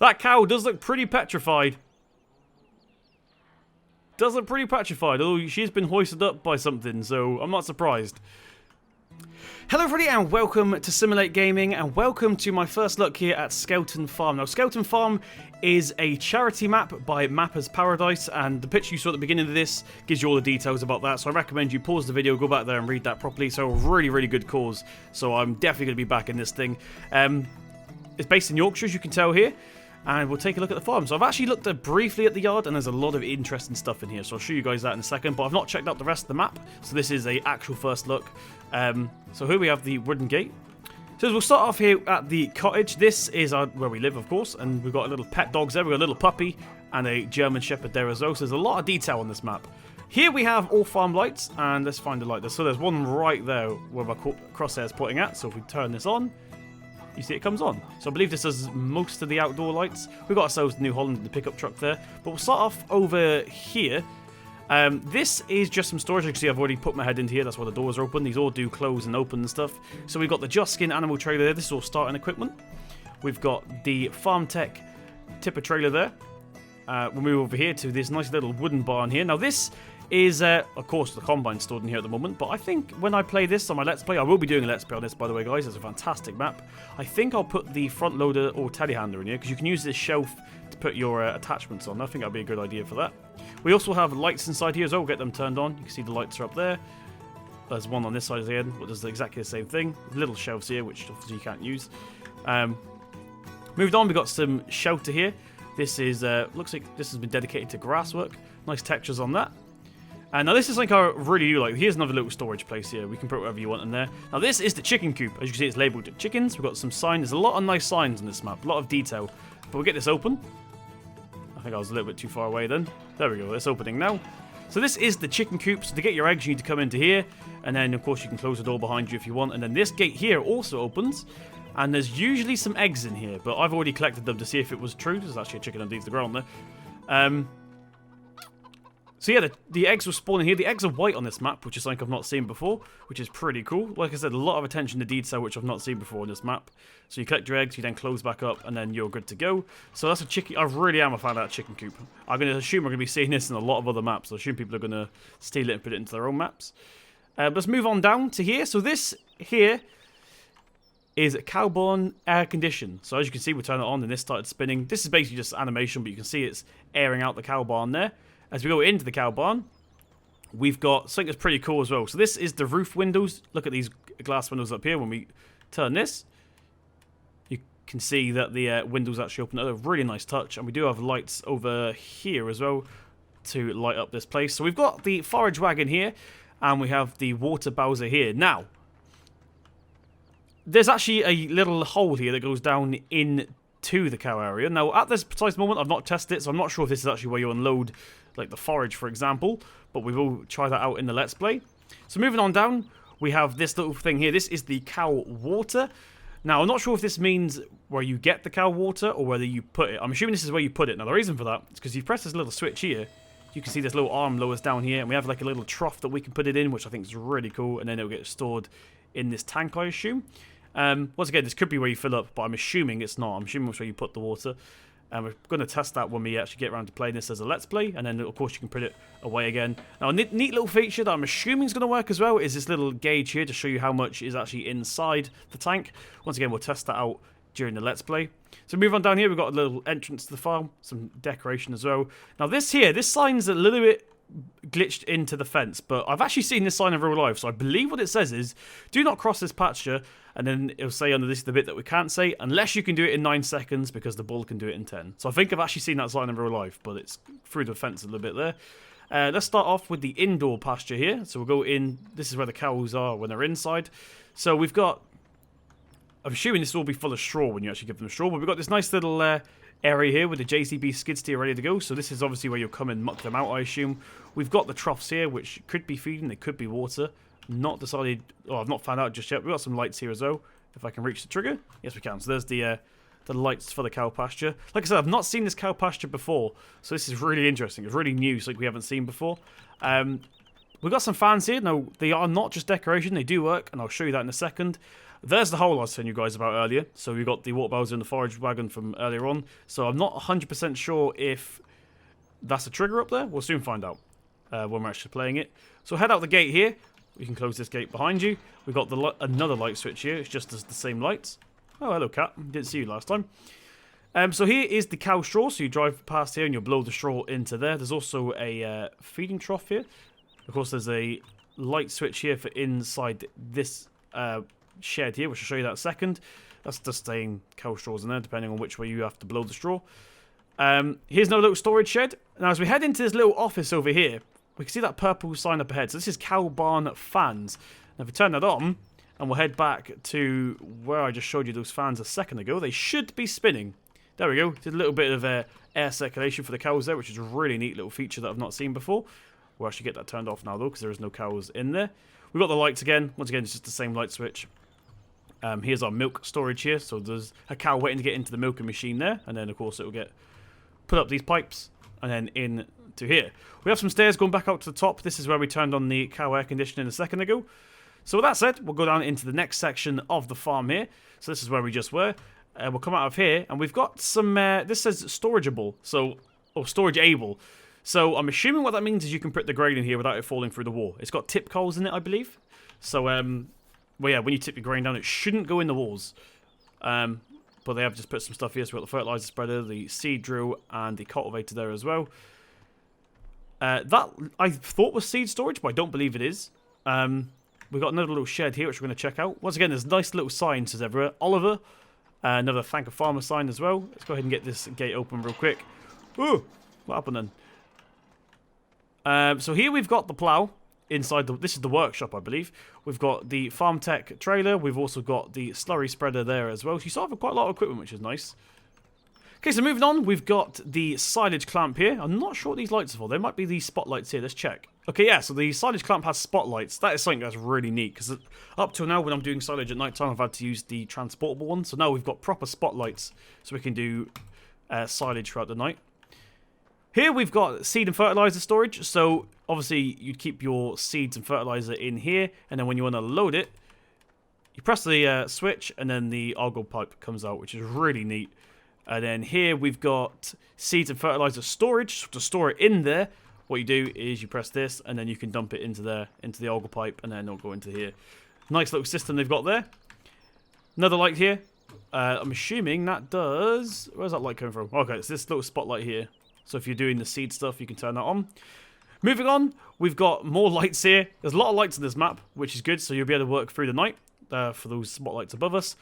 That cow does look pretty petrified. Does look pretty petrified, although she's been hoisted up by something, so I'm not surprised. Hello everybody and welcome to Simulate Gaming and welcome to my first look here at Skelton Farm. Now Skelton Farm is a charity map by Mapper's Paradise, and the picture you saw at the beginning of this gives you all the details about that, so I recommend you pause the video, go back there and read that properly. So a really good cause, so I'm definitely going to be back in this thing. It's based in Yorkshire, as you can tell here, and we'll take a look at the farm. So I've actually looked briefly at the yard, and there's a lot of interesting stuff in here, so I'll show you guys that in a second, but I've not checked out the rest of the map, so this is a actual first look. So here we have the wooden gate. So we'll start off here at the cottage. This is where we live, of course, and we've got a little pet dogs there. We've got a little puppy and a German Shepherd there as well, so there's a lot of detail on this map. Here we have all farm lights, and let's find the light. So there's one right there where my crosshair is pointing at, so if we turn this on, you see it comes on. So I believe this does most of the outdoor lights. We've got ourselves the New Holland, the pickup truck there, but we'll start off over here. This is just some storage. You can see I've already put my head into here. That's why the doors are open. These all do close and open and stuff. So we've got the Just Skin animal trailer there. This is all starting equipment. We've got the Farm Tech tipper trailer there. We'll move over here to this nice little wooden barn here. Now this is, of course, the combine stored in here at the moment. But I think when I play this on my Let's Play, I will be doing a Let's Play on this, by the way, guys. It's a fantastic map. I think I'll put the front loader or telehandler in here, because you can use this shelf to put your attachments on. I think that'd be a good idea for that. We also have lights inside here as well. We'll get them turned on. You can see the lights are up there. There's one on this side of the end, but does exactly the same thing. Little shelves here, which obviously you can't use. Moved on, we've got some shelter here. This is looks like this has been dedicated to grass work. Nice textures on that. Now this is something I really do like. Here's another little storage place here. We can put whatever you want in there. Now this is the chicken coop. As you can see, it's labelled chickens. We've got some signs. There's a lot of nice signs on this map. A lot of detail. But we'll get this open. I think I was a little bit too far away then. There we go. It's opening now. So this is the chicken coop. So to get your eggs, you need to come into here. And then, of course, you can close the door behind you if you want. And then this gate here also opens. And there's usually some eggs in here. But I've already collected them to see if it was true. There's actually a chicken underneath the ground there. So yeah, the eggs were spawning here. The eggs are white on this map, which is something I've not seen before, which is pretty cool. Like I said, a lot of attention to detail, which I've not seen before on this map. So you collect your eggs, you then close back up, and then you're good to go. So that's a chicken. I really am a fan of that chicken coop. I'm going to assume we're going to be seeing this in a lot of other maps. I assume people are going to steal it and put it into their own maps. Let's move on down to here. So this here is cow barn air condition. So as you can see, we turn it on and this started spinning. This is basically just animation, but you can see it's airing out the cow barn there. As we go into the cow barn, we've got something that's pretty cool as well. So this is the roof windows. Look at these glass windows up here. When we turn this, you can see that the windows actually open. A really nice touch. And we do have lights over here as well to light up this place. So we've got the forage wagon here, and we have the water bowser here. Now, there's actually a little hole here that goes down into the cow area. Now, at this precise moment, I've not tested it, so I'm not sure if this is actually where you unload like the forage, for example, but we will try that out in the Let's Play. So moving on down, we have this little thing here. This is the cow water. Now, I'm not sure if this means where you get the cow water or whether you put it. I'm assuming this is where you put it. Now, the reason for that is because you press this little switch here. You can see this little arm lowers down here, and we have like a little trough that we can put it in, which I think is really cool, and then it'll get stored in this tank, I assume. Once again, this could be where you fill up, but I'm assuming it's not. I'm assuming it's where you put the water. And we're going to test that when we actually get around to playing this as a Let's Play. And then, of course, you can put it away again. Now, a neat little feature that I'm assuming is going to work as well is this little gauge here to show you how much is actually inside the tank. Once again, we'll test that out during the Let's Play. So move on down here. We've got a little entrance to the farm. Some decoration as well. Now, this sign's a little bit glitched into the fence, but I've actually seen this sign in real life, so I believe what it says is do not cross this pasture, and then it'll say under this the bit that we can't say unless you can do it in 9 seconds because the bull can do it in 10. So I think I've actually seen that sign in real life, but it's through the fence a little bit there. Let's start off with the indoor pasture here. So we'll go in. This is where the cows are when they're inside. So we've got, I'm assuming this will be full of straw when you actually give them straw, but we've got this nice little area here with the JCB skid steer ready to go. So this is obviously where you'll come and muck them out, I assume. We've got the troughs here, which could be feeding, they could be water. Not decided, I've not found out just yet. We've got some lights here as well, if I can reach the trigger. Yes, we can. So there's the lights for the cow pasture. Like I said, I've not seen this cow pasture before, so this is really interesting. It's really new, so like we haven't seen before. We've got some fans here. Now, they are not just decoration, they do work, and I'll show you that in a second. There's the hole I was telling you guys about earlier. So we got the water bowser and the forage wagon from earlier on. So I'm not 100% sure if that's a trigger up there. We'll soon find out when we're actually playing it. So head out the gate here. We can close this gate behind you. We've got another light switch here. It's just as the same lights. Oh, hello, cat. Didn't see you last time. So here is the cow straw. So you drive past here and you'll blow the straw into there. There's also a feeding trough here. Of course, there's a light switch here for inside this shed here, which I'll show you that in a second. That's just staying cow straws in there, depending on which way you have to blow the straw. Here's another little storage shed. Now, as we head into this little office over here, we can see that purple sign up ahead. So this is cow barn fans. Now, if we turn that on, and we'll head back to where I just showed you those fans a second ago, they should be spinning. There we go. Did a little bit of air circulation for the cows there, which is a really neat little feature that I've not seen before. We'll actually get that turned off now, though, because there is no cows in there. We've got the lights again. Once again, it's just the same light switch. Here's our milk storage here. So there's a cow waiting to get into the milking machine there. And then, of course, it will get put up these pipes and then in to here. We have some stairs going back out to the top. This is where we turned on the cow air conditioning a second ago. So with that said, we'll go down into the next section of the farm here. So this is where we just were. We'll come out of here, and we've got some, this says storageable, or storage able. So I'm assuming what that means is you can put the grain in here without it falling through the wall. It's got tip coals in it, I believe. So, well, yeah, when you tip your grain down, it shouldn't go in the walls. But they have just put some stuff here. So we've got the fertilizer spreader, the seed drill, and the cultivator there as well. That I thought was seed storage, but I don't believe it is. We've got another little shed here, which we're going to check out. Once again, there's nice little signs everywhere. Oliver. Another Thank a Farmer sign as well. Let's go ahead and get this gate open real quick. Ooh, what happened then? So here we've got the plow inside. This is the workshop, I believe. We've got the Farm Tech trailer. We've also got the slurry spreader there as well. So you sort of have quite a lot of equipment, which is nice. Okay, so moving on, we've got the silage clamp here. I'm not sure what these lights are for. There might be these spotlights here. Let's check. Okay, yeah, so the silage clamp has spotlights. That is something that's really neat, because up till now, when I'm doing silage at night time, I've had to use the transportable one. So now we've got proper spotlights, so we can do silage throughout the night. Here we've got seed and fertilizer storage. So obviously, you'd keep your seeds and fertilizer in here, and then when you want to load it, you press the switch, and then the argo pipe comes out, which is really neat. And then here we've got seeds and fertilizer storage. So to store it in there, what you do is you press this, and then you can dump it into there, into the auger pipe, and then it'll go into here. Nice little system they've got there. Another light here. I'm assuming that does... Where's that light coming from? Okay, it's this little spotlight here. So if you're doing the seed stuff, you can turn that on. Moving on, we've got more lights here. There's a lot of lights on this map, which is good, so you'll be able to work through the night for those spotlights above us.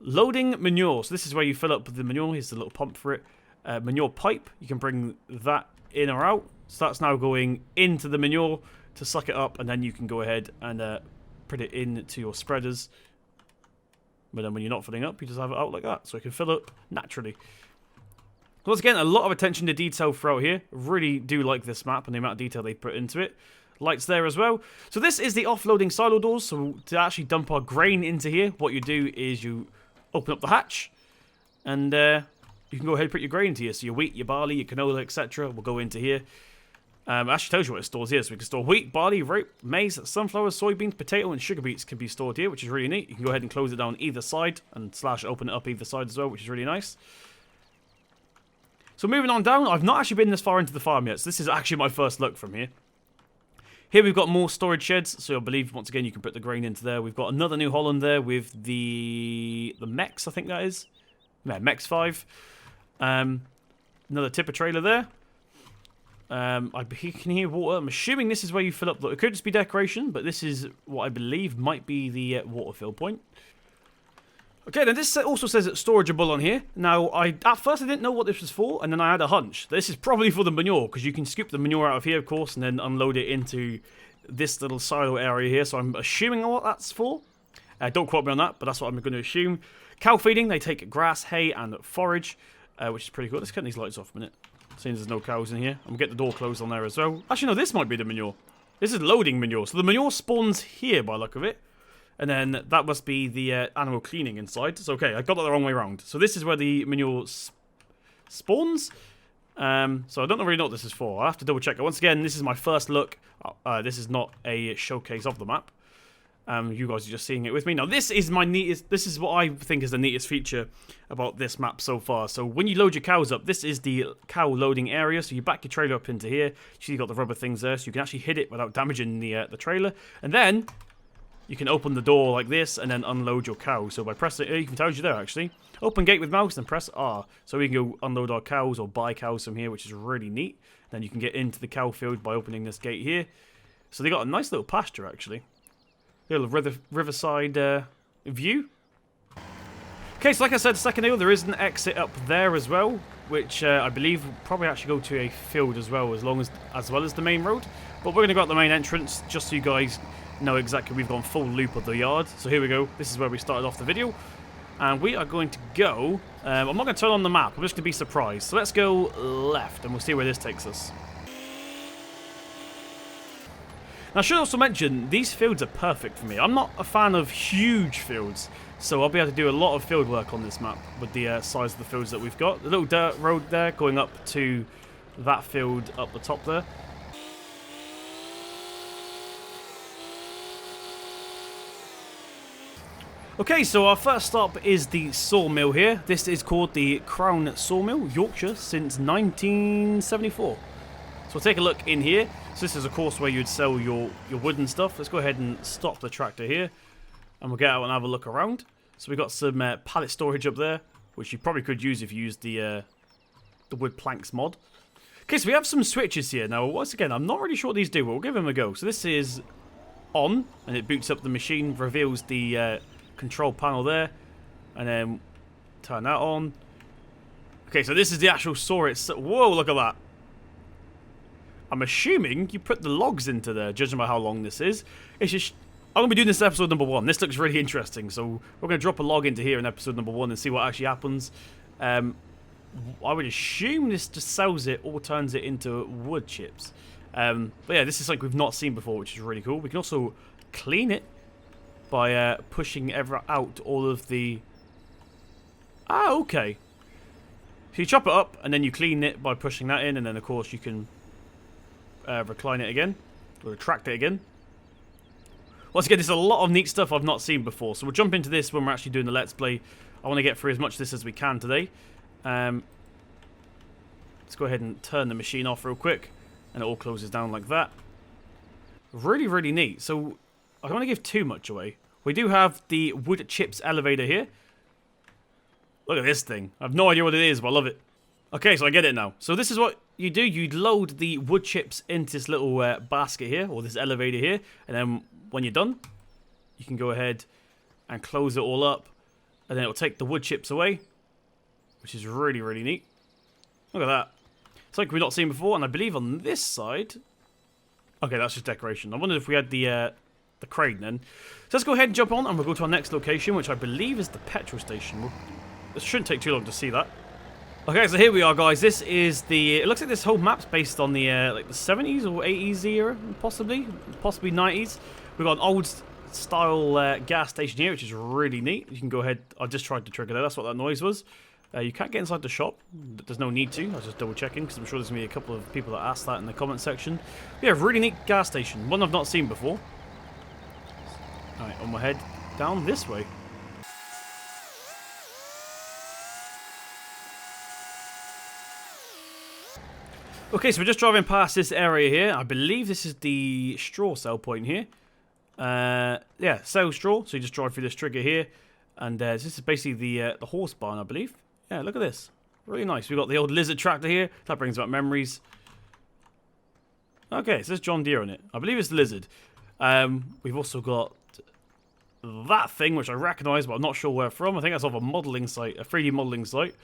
Loading manure. So this is where you fill up the manure. Here's the little pump for it. Manure pipe. You can bring that in or out. So that's now going into the manure to suck it up, and then you can go ahead and put it into your spreaders. But then when you're not filling up, you just have it out like that. So it can fill up naturally. Once again, a lot of attention to detail throughout here. Really do like this map and the amount of detail they put into it. Lights there as well. So this is the offloading silo doors. So to actually dump our grain into here, what you do is you open up the hatch, and you can go ahead and put your grain into here. So your wheat, your barley, your canola, etc. will go into here. It actually tells you what it stores here. So we can store wheat, barley, rape, maize, sunflowers, soybeans, potato, and sugar beets can be stored here, which is really neat. You can go ahead and close it down either side and / open it up either side as well, which is really nice. So moving on down, I've not actually been this far into the farm yet, so this is actually my first look from here. Here we've got more storage sheds, so I believe, once again, you can put the grain into there. We've got another New Holland there with the Mex, I think that is. Yeah, Mex 5. Another tipper trailer there. I can hear water. I'm assuming this is where you fill up. It could just be decoration, but this is what I believe might be the water fill point. Okay, then this also says it's storageable on here. Now, at first I didn't know what this was for, and then I had a hunch. This is probably for the manure, because you can scoop the manure out of here, of course, and then unload it into this little silo area here. So I'm assuming what that's for. Don't quote me on that, but that's what I'm going to assume. Cow feeding, they take grass, hay, and forage, which is pretty cool. Let's turn these lights off a minute, seeing there's no cows in here. I'm going to get the door closed on there as well. Actually, no, this might be the manure. This is loading manure. So the manure spawns here, by the look of it. And then that must be the animal cleaning inside. So, okay, I got that the wrong way around. So this is where the manure spawns. So I don't really know what this is for. I'll have to double check it. Once again, this is my first look. This is not a showcase of the map. You guys are just seeing it with me. Now, this is my neatest. This is what I think is the neatest feature about this map so far. So when you load your cows up, this is the cow loading area. So you back your trailer up into here. You got the rubber things there, so you can actually hit it without damaging the trailer. And then you can open the door like this and then unload your cow. So by pressing it, you can tell you there actually. Open gate with mouse and press R. So we can go unload our cows or buy cows from here, which is really neat. Then you can get into the cow field by opening this gate here. So they got a nice little pasture actually. Little riverside view. Okay, so like I said a second ago, there is an exit up there as well, which I believe will probably actually go to a field as well, as well as the main road. But we're going to go out the main entrance, just so you guys know exactly we've gone full loop of the yard. So here we go. This is where we started off the video. And we are going to go... I'm not going to turn on the map. I'm just going to be surprised. So let's go left, and we'll see where this takes us. Now, I should also mention, these fields are perfect for me. I'm not a fan of huge fields, so I'll be able to do a lot of field work on this map with the size of the fields that we've got. The little dirt road there going up to that field up the top there. Okay, so our first stop is the Sawmill here. This is called the Crown Sawmill, Yorkshire, since 1974. So we'll take a look in here. So this is, of course, where you'd sell your wooden stuff. Let's go ahead and stop the tractor here. And we'll get out and have a look around. So we've got some pallet storage up there, which you probably could use if you used the wood planks mod. Okay, so we have some switches here. Now, once again, I'm not really sure what these do, but we'll give them a go. So this is on, and it boots up the machine, reveals the control panel there. And then turn that on. Okay, so this is the actual saw itself. Whoa, look at that. I'm assuming you put the logs into there, judging by how long this is. It's just, I'm going to be doing this episode number 1. This looks really interesting, so we're going to drop a log into here in episode number 1 and see what actually happens. I would assume this just sells it or turns it into wood chips. But yeah, this is something we've not seen before, which is really cool. We can also clean it by pushing out all of the... Ah, okay. So you chop it up, and then you clean it by pushing that in, and then of course you can... recline it again, or retract it again. Once again, there's a lot of neat stuff I've not seen before, so we'll jump into this when we're actually doing the Let's Play. I want to get through as much of this as we can today. Let's go ahead and turn the machine off real quick, and it all closes down like that. Really, really neat. So, I don't want to give too much away. We do have the wood chips elevator here. Look at this thing. I have no idea what it is, but I love it. Okay, so I get it now. So this is what you do. You load the wood chips into this little basket here, or this elevator here, and then when you're done, you can go ahead and close it all up, and then it'll take the wood chips away, which is really, really neat. Look at that. It's like we've not seen before, and I believe on this side... Okay, that's just decoration. I wondered if we had the crane then. So let's go ahead and jump on, and we'll go to our next location, which I believe is the petrol station. It shouldn't take too long to see that. Okay, so here we are, guys. This is the... It looks like this whole map's based on the like the 70s or 80s era, possibly 90s. We've got an old style gas station here, which is really neat. You can go ahead... I just tried to trigger there. That's what that noise was. You can't get inside the shop. There's no need to. I was just double checking because I'm sure there's going to be a couple of people that asked that in the comment section. But yeah, really neat gas station. One I've not seen before. Alright, on my head down this way. Okay, so we're just driving past this area here. I believe this is the straw sell point here. Yeah, sell straw. So you just drive through this trigger here. And this is basically the horse barn, I believe. Yeah, look at this. Really nice. We've got the old lizard tractor here. That brings back memories. Okay, so there's John Deere on it. I believe it's the lizard. We've also got that thing, which I recognise, but I'm not sure where from. I think that's off a modelling site, a 3D modelling site.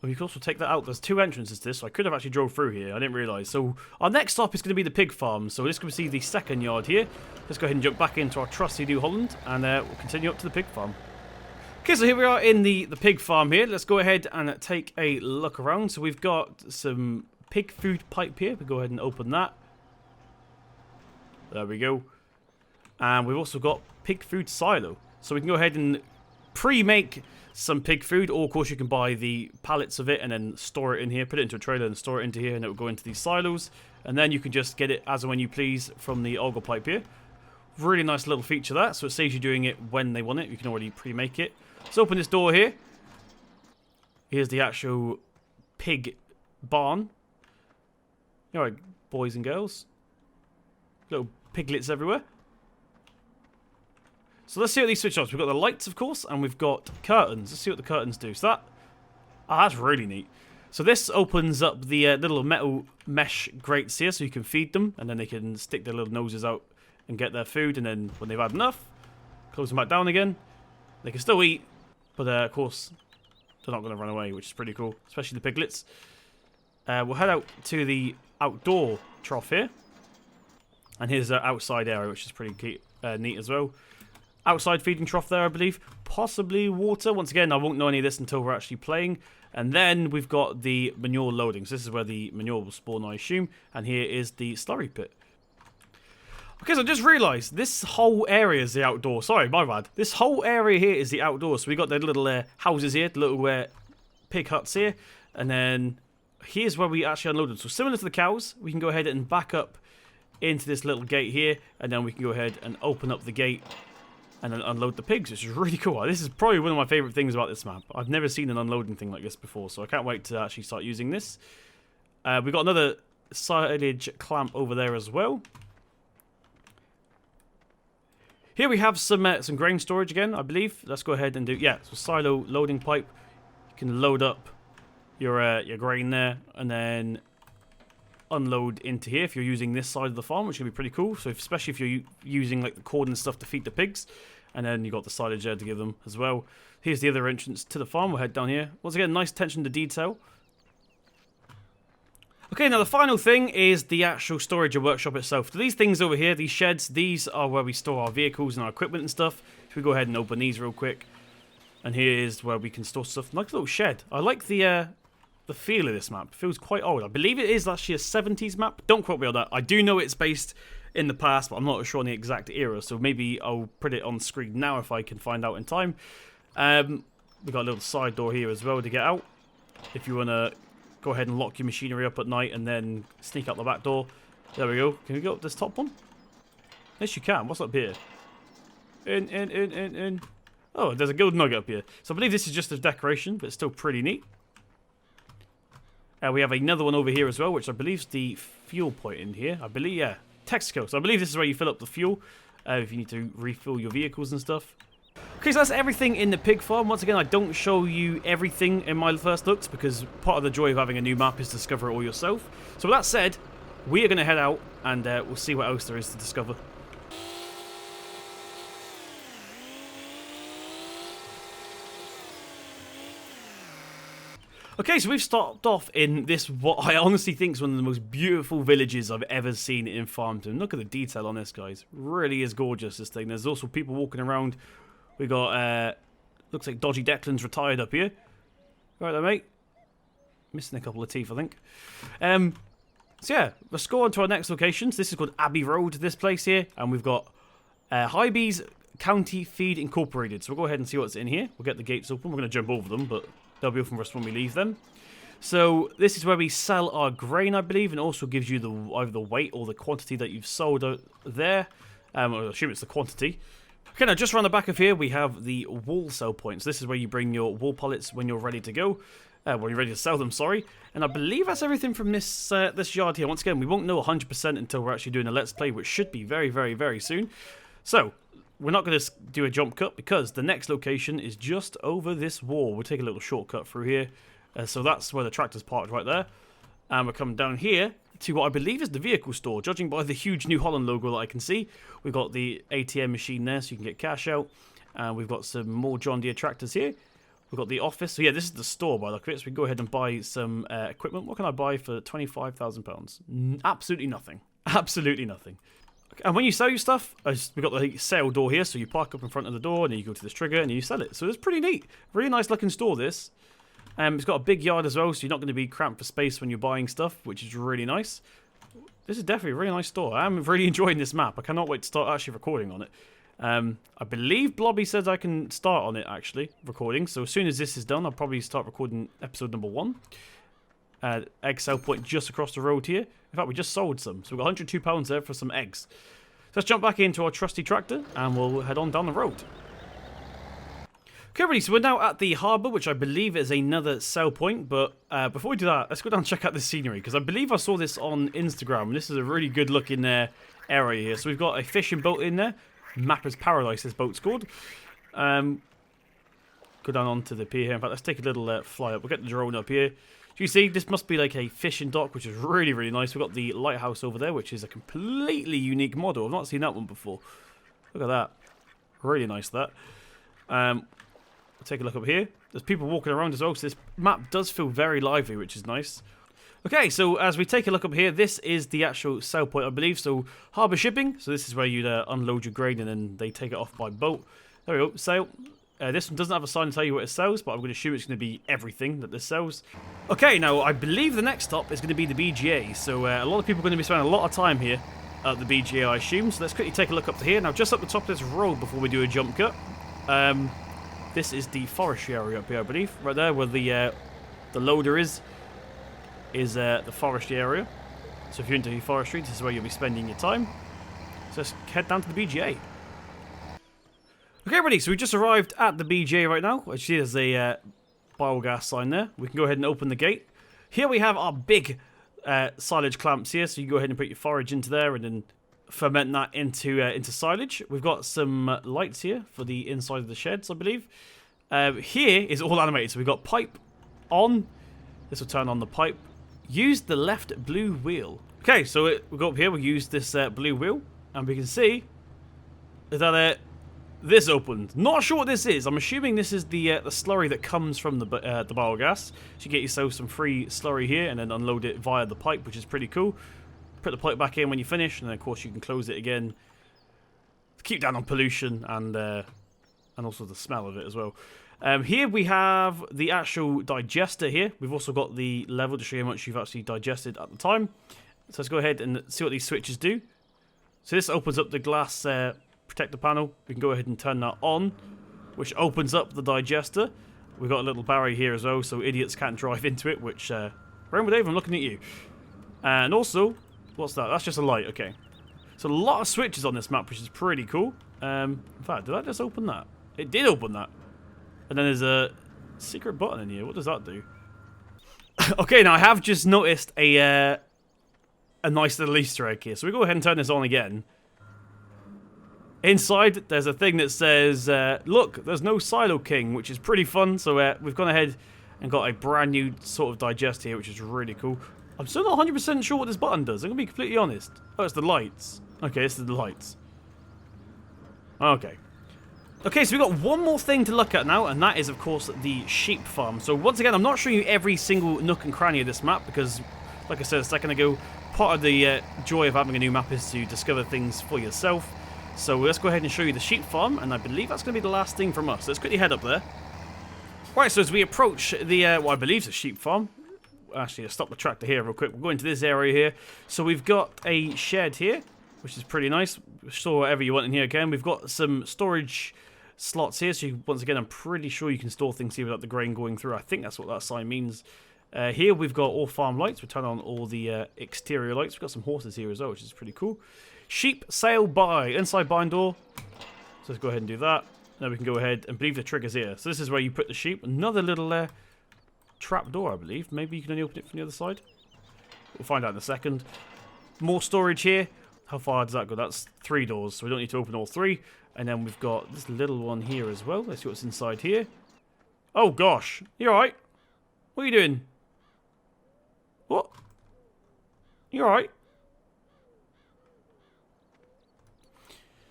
We can also take that out. There's 2 entrances to this, so I could have actually drove through here. I didn't realise. So our next stop is going to be the pig farm. So this can see the second yard here. Let's go ahead and jump back into our trusty New Holland, and we'll continue up to the pig farm. Okay, so here we are in the pig farm here. Let's go ahead and take a look around. So we've got some pig food pipe here. We'll go ahead and open that. There we go. And we've also got pig food silo. So we can go ahead and pre-make some pig food, or of course you can buy the pallets of it and then store it in here, put it into a trailer and store it into here, and it will go into these silos, and then you can just get it as and when you please from the auger pipe here. Really nice little feature that, so it saves you doing it when they want it. You can already pre-make it. Let's open this door here. Here's the actual pig barn. Alright, boys and girls. Little piglets everywhere. So let's see what these switch off. We've got the lights, of course, and we've got curtains. Let's see what the curtains do. So that... Ah, that's really neat. So this opens up the little metal mesh grates here so you can feed them, and then they can stick their little noses out and get their food, and then when they've had enough, close them back down again. They can still eat, but of course, they're not going to run away, which is pretty cool, especially the piglets. We'll head out to the outdoor trough here, and here's the outside area, which is pretty neat as well. Outside feeding trough there, I believe. Possibly water. Once again, I won't know any of this until we're actually playing. And then we've got the manure loadings. This is where the manure will spawn, I assume. And here is the slurry pit. Okay, so I just realised this whole area is the outdoor. Sorry, my bad. This whole area here is the outdoor. So we got the little houses here, the little pig huts here. And then here's where we actually unload them. So similar to the cows, we can go ahead and back up into this little gate here. And then we can go ahead and open up the gate and then unload the pigs, which is really cool. This is probably one of my favourite things about this map. I've never seen an unloading thing like this before, so I can't wait to actually start using this. We've got another silage clamp over there as well. Here we have some grain storage again, I believe. Let's go ahead and do, yeah, so silo loading pipe. You can load up your grain there, and then unload into here if you're using this side of the farm, which can be pretty cool. So especially if you're using like the cord and stuff to feed the pigs, and then you got the silage there to give them as well. Here's the other entrance to the farm. We'll head down here. Once again, nice attention to detail. Okay, now the final thing is the actual storage and workshop itself. So these things over here, these sheds, these are where we store our vehicles and our equipment and stuff. So we go ahead and open these real quick, and here is where we can store stuff. Like a little shed. I like the feel of this map. It feels quite old. I believe it is actually a 70s map. Don't quote me on that. I do know it's based in the past, but I'm not sure on the exact era, so maybe I'll put it on screen now if I can find out in time. We've got a little side door here as well to get out. If you want to go ahead and lock your machinery up at night and then sneak out the back door. There we go. Can we go up this top one? Yes, you can. What's up here? In. Oh, there's a gold nugget up here. So I believe this is just a decoration, but it's still pretty neat. We have another one over here as well, which I believe is the fuel point in here. I believe, yeah, Texaco. So I believe this is where you fill up the fuel if you need to refill your vehicles and stuff. Okay, so that's everything in the pig farm. Once again, I don't show you everything in my first looks because part of the joy of having a new map is to discover it all yourself. So with that said, we are going to head out and we'll see what else there is to discover. Okay, so we've started off in this, what I honestly think is one of the most beautiful villages I've ever seen in Farmington. Look at the detail on this, guys. Really is gorgeous, this thing. There's also people walking around. We got, looks like Dodgy Declan's retired up here. Right there, mate. Missing a couple of teeth, I think. So yeah, let's go on to our next locations. This is called Abbey Road, this place here. And we've got Hybe's County Feed Incorporated. So we'll go ahead and see what's in here. We'll get the gates open. We're going to jump over them, but they'll be open for us when we leave them. So this is where we sell our grain, I believe, and also gives you either the weight or the quantity that you've sold there. I assume it's the quantity. Okay, now just around the back of here, we have the wool sell points. This is where you bring your wool pallets when you're ready to go. When you're ready to sell them, sorry. And I believe that's everything from this this yard here. Once again, we won't know 100% until we're actually doing a Let's Play, which should be very, very, very soon. So, we're not going to do a jump cut because the next location is just over this wall. We'll take a little shortcut through here. So that's where the tractor's parked right there. And we're coming down here to what I believe is the vehicle store. Judging by the huge New Holland logo that I can see, we've got the ATM machine there so you can get cash out. And we've got some more John Deere tractors here. We've got the office. So yeah, this is the store by the look of it. So we can go ahead and buy some equipment. What can I buy for £25,000? Absolutely nothing. Absolutely nothing. And when you sell your stuff, we've got the sale door here, so you park up in front of the door, and then you go to this trigger, and you sell it. So it's pretty neat. Really nice looking store, this. It's got a big yard as well, so you're not going to be cramped for space when you're buying stuff, which is really nice. This is definitely a really nice store. I'm really enjoying this map. I cannot wait to start actually recording on it. I believe Blobby says I can start on it, actually, recording. So as soon as this is done, I'll probably start recording episode number 1. Egg sale point just across the road here. In fact, we just sold some. So we've got £102 there for some eggs. let's jump back into our trusty tractor and we'll head on down the road. Okay, everybody, so we're now at the harbour, which I believe is another sell point. But before we do that, let's go down and check out the scenery, because I believe I saw this on Instagram, and this is a really good looking area here. So we've got a fishing boat in there. Mapper's Paradise, this boat's called. Go down onto the pier here. In fact, let's take a little fly up. We'll get the drone up here. So you see, this must be like a fishing dock, which is really, really nice. We've got the Lighthouse over there, which is a completely unique model. I've not seen that one before. Look at that. Really nice, that. Take a look up here. There's people walking around as well, so this map does feel very lively, which is nice. Okay, so as we take a look up here, this is the actual sell point, I believe. So, Harbour Shipping. So this is where you'd unload your grain and then they take it off by boat. There we go, sale. This one doesn't have a sign to tell you what it sells, but I'm going to assume it's going to be everything that this sells. Okay, now I believe the next stop is going to be the BGA. So a lot of people are going to be spending a lot of time here at the BGA, I assume. So let's quickly take a look up to here. Now, just up the top of this road before we do a jump cut. This is the forestry area up here, I believe. Right there where the loader is the forestry area. So if you're into forestry, this is where you'll be spending your time. So let's head down to the BGA. Okay, everybody, so we just arrived at the BGA right now. As you see, there's a biogas sign there. We can go ahead and open the gate. Here we have our big silage clamps here, so you can go ahead and put your forage into there and then ferment that into silage. We've got some lights here for the inside of the sheds, I believe. Here is all animated, so we've got pipe on. This will turn on the pipe. Use the left blue wheel. Okay, so we go up here, we use this blue wheel, and we can see that this opened. Not sure what this is. I'm assuming this is the slurry that comes from the biogas. So you get yourself some free slurry here, and then unload it via the pipe, which is pretty cool. Put the pipe back in when you finish, and then of course you can close it again to keep down on pollution and also the smell of it as well. Here we have the actual digester here. We've also got the level to show you how much you've actually digested at the time. So let's go ahead and see what these switches do. So this opens up the glass protector panel. We can go ahead and turn that on, which opens up the digester. We've got a little barrier here as well, so idiots can't drive into it, which Rainbow Dave, I'm looking at you. And also, what's that? That's just a light, okay. So a lot of switches on this map, which is pretty cool. In fact, did that just open that? It did open that. And then there's a secret button in here. What does that do? Okay, now I have just noticed a nice little Easter egg here. So we go ahead and turn this on again. Inside, there's a thing that says, look, there's no Silo King, which is pretty fun. So we've gone ahead and got a brand new sort of digester here, which is really cool. I'm still not 100% sure what this button does. I'm going to be completely honest. Oh, it's the lights. Okay, this is the lights. Okay. Okay, so we've got one more thing to look at now, and that is, of course, the sheep farm. So once again, I'm not showing you every single nook and cranny of this map, because, like I said a second ago, part of the joy of having a new map is to discover things for yourself. So let's go ahead and show you the sheep farm, and I believe that's going to be the last thing from us. Let's quickly head up there. Right, so as we approach the, what I believe is a sheep farm. Actually, I'll stop the tractor here real quick. We'll go into this area here. So we've got a shed here, which is pretty nice. Store whatever you want in here again. We've got some storage slots here. So once again, I'm pretty sure you can store things here without the grain going through. I think that's what that sign means. Here we've got all farm lights. We turn on all the exterior lights. We've got some horses here as well, which is pretty cool. Sheep sale by inside barn door. So let's go ahead and do that. Now we can go ahead and believe the trigger's here. So this is where you put the sheep. Another little trap door, I believe. Maybe you can only open it from the other side. We'll find out in a second. More storage here. How far does that go? That's 3 doors, so we don't need to open all 3. And then we've got this little one here as well. Let's see what's inside here. Oh gosh, you alright? What are you doing? What? You alright?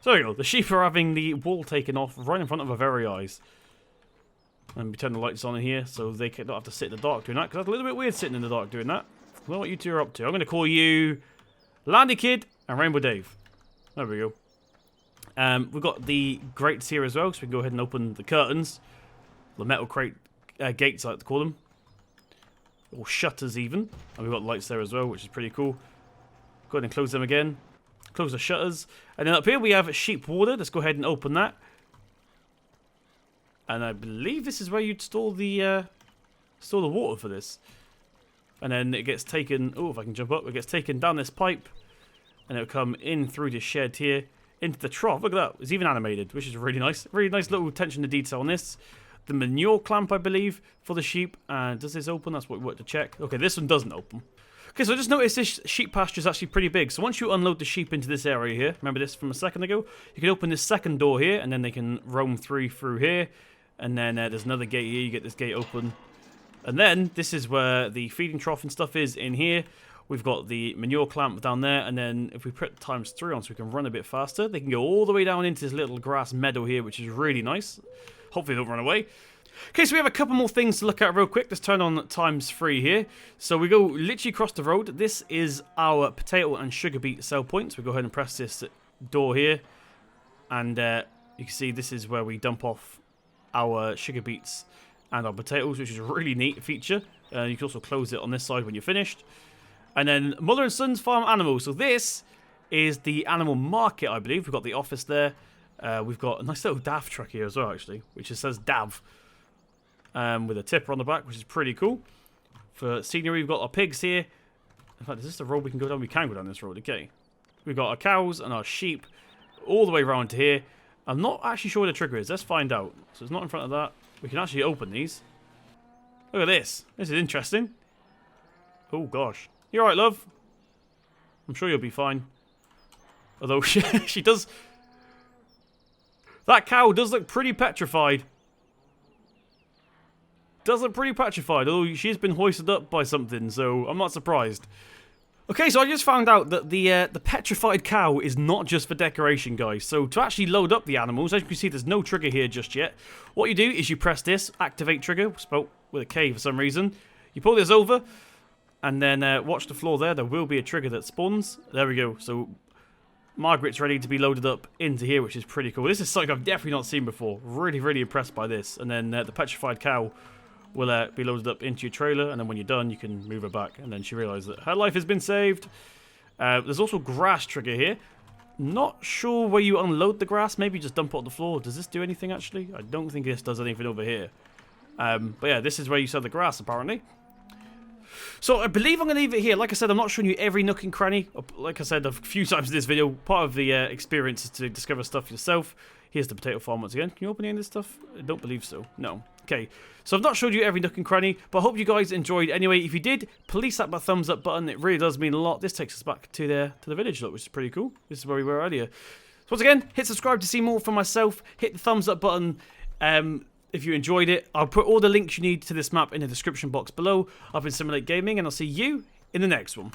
So there you go. The sheep are having the wool taken off right in front of our very eyes. And we turn the lights on in here so they don't have to sit in the dark doing that, because that's a little bit weird sitting in the dark doing that. I don't know what you two are up to. I'm going to call you Landy Kid and Rainbow Dave. There we go. We've got the grates here as well, so we can go ahead and open the curtains. The metal crate gates, I like to call them. Or shutters even. And we've got lights there as well, which is pretty cool. Go ahead and close them again. Close the shutters. And then up here we have sheep water. Let's go ahead and open that. And I believe this is where you'd store the water for this. And then it gets taken... Oh, if I can jump up. It gets taken down this pipe. and it'll come in through the shed here into the trough. Look at that. It's even animated, which is really nice. Really nice little attention to detail on this. The manure clamp, I believe, for the sheep. And does this open? That's what we want to check. Okay, this one doesn't open. Okay, so I just noticed this sheep pasture is actually pretty big. So once you unload the sheep into this area here, remember this from a second ago? You can open this second door here, and then they can roam through here. And then there's another gate here. You get this gate open. And then this is where the feeding trough and stuff is in here. We've got the manure clamp down there, and then if we put ×3 on so we can run a bit faster, they can go all the way down into this little grass meadow here, which is really nice. Hopefully they don't run away. Okay, so we have a couple more things to look at real quick. Let's turn on ×3 here. So we go literally across the road. This is our potato and sugar beet sell points. We go ahead and press this door here, and you can see this is where we dump off our sugar beets and our potatoes, which is a really neat feature. You can also close it on this side when you're finished. And then Mother and Son's Farm Animals. So this is the animal market, I believe. We've got the office there. We've got a nice little DAV truck here as well, actually, which just says DAV. With a tipper on the back, which is pretty cool. For scenery, we've got our pigs here. In fact, is this the road we can go down? We can go down this road, okay. We've got our cows and our sheep all the way around to here. I'm not actually sure where the trigger is. Let's find out. So it's not in front of that. We can actually open these. Look at this. This is interesting. Oh, gosh. You alright, love? I'm sure you'll be fine. Although she does... That cow does look pretty petrified. Does look pretty petrified, although she's been hoisted up by something, so I'm not surprised. Okay, so I just found out that the petrified cow is not just for decoration, guys. So to actually load up the animals, as you can see, there's no trigger here just yet. What you do is you press this, activate trigger, spelled with a K for some reason. You pull this over, and then watch the floor there. There will be a trigger that spawns. There we go. So Margaret's ready to be loaded up into here, which is pretty cool. This is something I've definitely not seen before. Really, really impressed by this. And then the petrified cow will be loaded up into your trailer, and then when you're done, you can move her back. And then she realizes that her life has been saved. There's also grass trigger here. Not sure where you unload the grass. Maybe just dump it on the floor. Does this do anything, actually? I don't think this does anything over here. But yeah, this is where you sell the grass, apparently. So I believe I'm going to leave it here. Like I said, I'm not showing you every nook and cranny. Like I said a few times in this video, part of the experience is to discover stuff yourself. Here's the potato farm once again. Can you open any of this stuff? I don't believe so. No. Okay. So I've not showed you every nook and cranny, but I hope you guys enjoyed anyway. If you did, please slap that thumbs up button. It really does mean a lot. This takes us back to the village, look, which is pretty cool. This is where we were earlier. So once again, hit subscribe to see more from myself. Hit the thumbs up button. If you enjoyed it, I'll put all the links you need to this map in the description box below. I've been Simulate Gaming, and I'll see you in the next one.